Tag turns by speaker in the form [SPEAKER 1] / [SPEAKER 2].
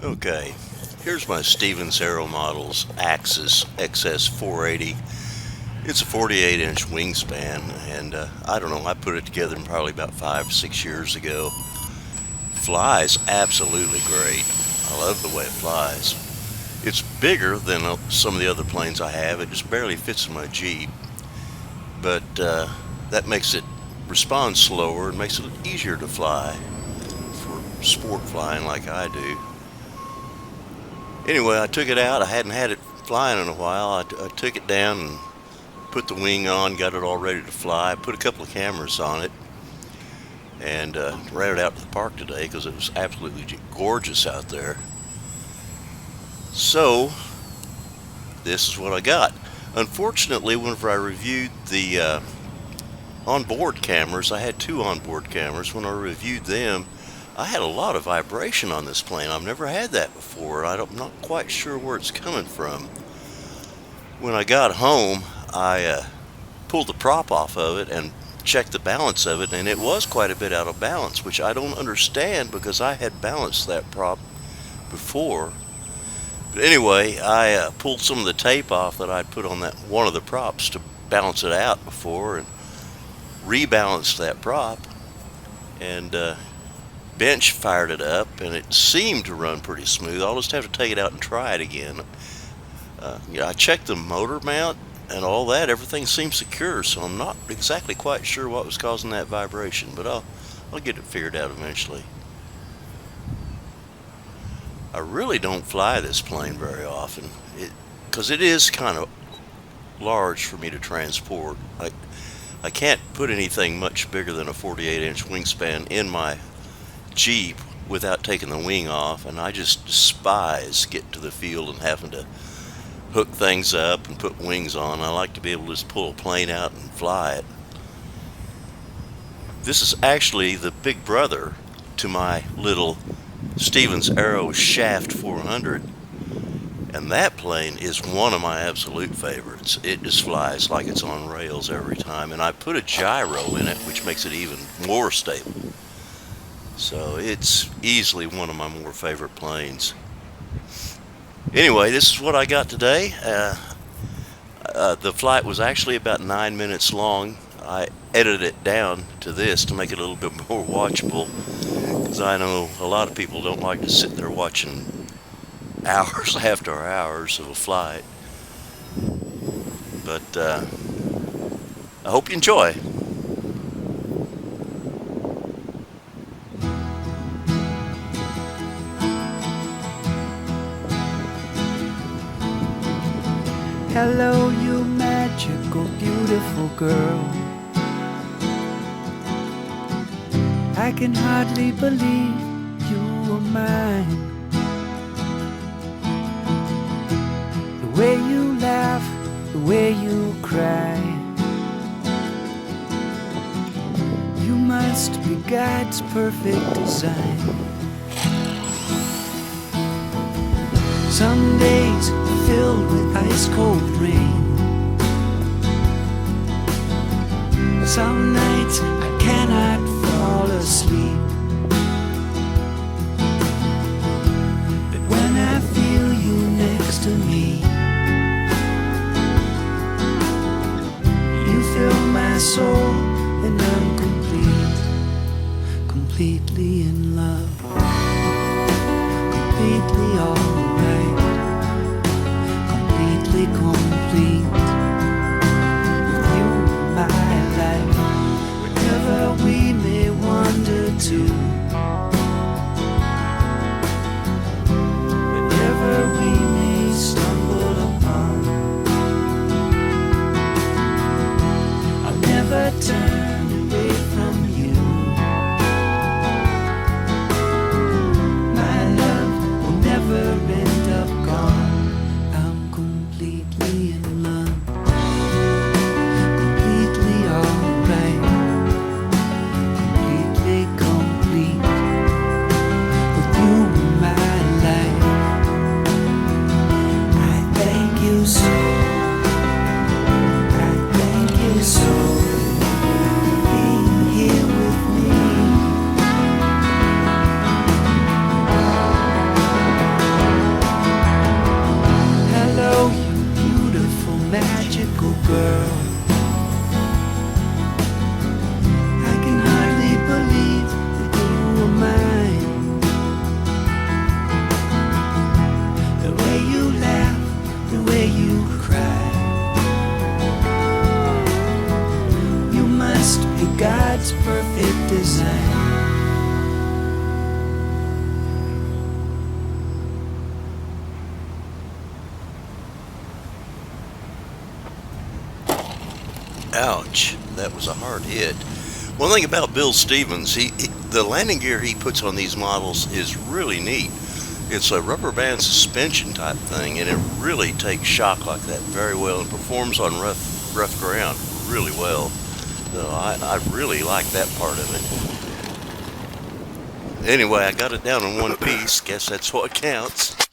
[SPEAKER 1] Okay, here's my Stevens Aeromodels Axis XS-480. It's a 48-inch wingspan, and I don't know, I put it together probably about 5 or 6 years ago. Flies absolutely great. I love the way it flies. It's bigger than some of the other planes I have. It just barely fits in my Jeep, but that makes it respond slower and makes it easier to fly for sport flying like I do. Anyway, I took it out. I hadn't had it flying in a while. I took it down and put the wing on, got it all ready to fly, put a couple of cameras on it, and ran it out to the park today because it was absolutely gorgeous out there. So, this is what I got. Unfortunately, whenever I reviewed the onboard cameras, I had two onboard cameras. When I reviewed them, I had a lot of vibration on this plane. I've never had that before. I'm not quite sure where it's coming from. When I got home, I pulled the prop off of it and checked the balance of it, and it was quite a bit out of balance, which I don't understand because I had balanced that prop before. But anyway, I pulled some of the tape off that I'd put on that one of the props to balance it out before, and rebalanced that prop, and bench fired it up, and it seemed to run pretty smooth. I'll just have to take it out and try it again. I checked the motor mount and all that. Everything seems secure, so I'm not exactly quite sure what was causing that vibration, but I'll get it figured out eventually. I really don't fly this plane very often, because it is kind of large for me to transport. I can't put anything much bigger than a 48-inch wingspan in my Jeep without taking the wing off, and I just despise getting to the field and having to hook things up and put wings on. I like to be able to just pull a plane out and fly it. This is actually the big brother to my little Stevens Aero Shaft 400, and that plane is one of my absolute favorites. It just flies like it's on rails every time, and I put a gyro in it, which makes it even more stable. So it's easily one of my more favorite planes. Anyway, this is what I got today. The flight was actually about 9 minutes long. I edited it down to this to make it a little bit more watchable, because I know a lot of people don't like to sit there watching hours after hours of a flight. But I hope you enjoy.
[SPEAKER 2] Hello, you magical, beautiful girl. I can hardly believe you were mine. The way you laugh, the way you cry. You must be God's perfect design. Some days are filled with ice-cold rain. Some nights I cannot fall asleep. But when I feel you next to me, you fill my soul and I'm complete, completely in love, completely alright, completely complete. With you in my life, wherever we may wander to, whenever we may stumble upon, I'll never turn away from you. My love will never end up gone. I'm completely in love. girl. I can hardly believe that you were mine. The way you laugh, the way you cry, you must be God's perfect design.
[SPEAKER 1] Ouch, that was a hard hit. One thing about Bill Stevens, the landing gear he puts on these models is really neat. It's a rubber band suspension type thing, and it really takes shock like that very well and performs on rough ground really well. So I really like that part of it. Anyway, I got it down in one piece. Guess that's what counts.